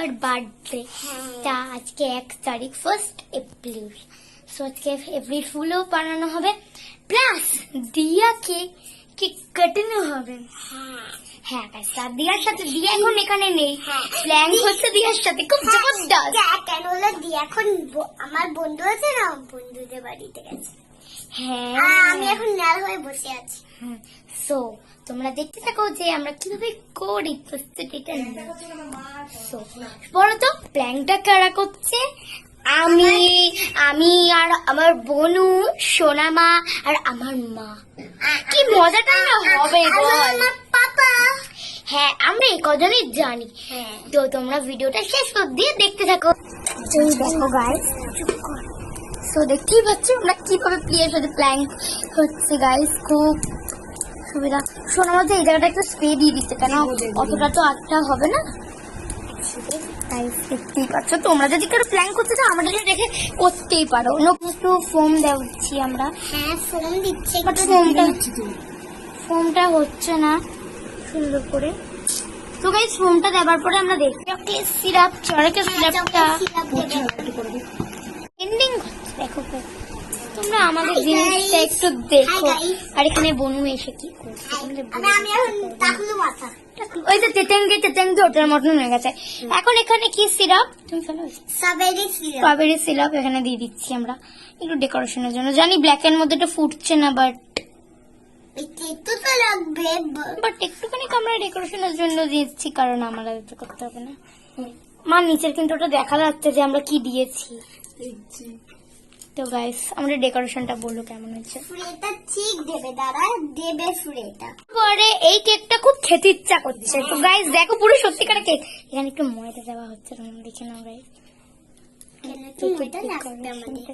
দিয়ার বার্থডে। তা আজকে 1 তারিখ 1 এপ্রিল। সো আজকে এপ্রিল ফুলও বানানো হবে, প্লাস দিয়াকে কেক কাটানো হবে। হ্যাঁ গাইস, আর দিয়ার সাথে দিয়া এখন এখানে নেই, প্ল্যান হচ্ছে দিয়ার সাথে খুব জবরদস্ত। কেন হলো দিয়া এখন আমার বন্ধু আছে না, বন্ধুদের বাড়িতে গেছে। হ্যাঁ, আমি এখন ন্যাল হয়ে বসে আছি। সো তোমরা দেখতে থাকো যে আমরা কিভাবে করি প্রস্তুতিটা। সো বলো তো প্ল্যানটা কারা করছে? আমি আমি আর আমার বোনু, সোনা মা আর আমার মা। কি মজাটা না হবে বল। আমার পাপা। হ্যাঁ, আমরা এই কজনই জানি। তো তোমরা ভিডিওটা শেষ অবধি দেখতে থাকো। দেখো গাইস, সো দেখতেই পাচ্ছ আমরা কিভাবে প্লেয়ার সাথে প্ল্যান হচ্ছে গাইস। খুব সুবিধা। শোনা মধ্যে এই জায়গাটা একটু স্প্রে দিয়ে দিতে, কেন অতটা তো আটটা হবে না। গাইস দেখতেই পাচ্ছ, তোমরা যদি কারো প্ল্যান করতে চাও আমাদের দেখে করতেই পারো। একটু ফোম দিচ্ছি আমরা। হ্যাঁ, ফোন দিচ্ছে, বাট ফোমটা হচ্ছে না সুন্দর করে। তো গাইস ফোমটা দেওয়ার পরে আমরা দেখি চকলেট সিরাপ, চকলেট সিরাপটা এন্ডিং হচ্ছে। দেখো তোমরা আমাদের জিনিসটা একটু দেখো। আর এখানে বনু এসে কি করছে? আমি এখন টাকলু মাথা। ওই যে তেতেঙ্গে ওটার মতন হয়ে গেছে। এখন এখানে কি সিরাপ তুমি ফেলো? স্ট্রবেরি সিরাপ এখানে দিয়ে দিচ্ছি আমরা একটু ডেকোরেশনের জন্য। জানি ব্ল্যাক এর মধ্যে এটা ফুটছে না, বাট একটু তো লাগবে। একটুখানি আমরা ডেকোরেশনের জন্য দিচ্ছি, কারণ আমরা তো করতে হবে না। মা নিচের কিন্তু ওটা দেখা যাচ্ছে যে আমরা কি দিয়েছি। তো গাইস আমরা ডেকোরেশনটা বলো কেমন হয়েছে। ফুলেটা ঠিক দেবে দাদা, দেবে ফুলেটা। পরে এই কেকটা খুব খেতে ইচ্ছা করছে। তো গাইস দেখো পুরো সত্যিকার কেক। এখানে একটু ময়দা দেওয়া হচ্ছে, তোমরা দেখে নাও গাইস। কেন একটু ময়দা লাগবে আমাদের।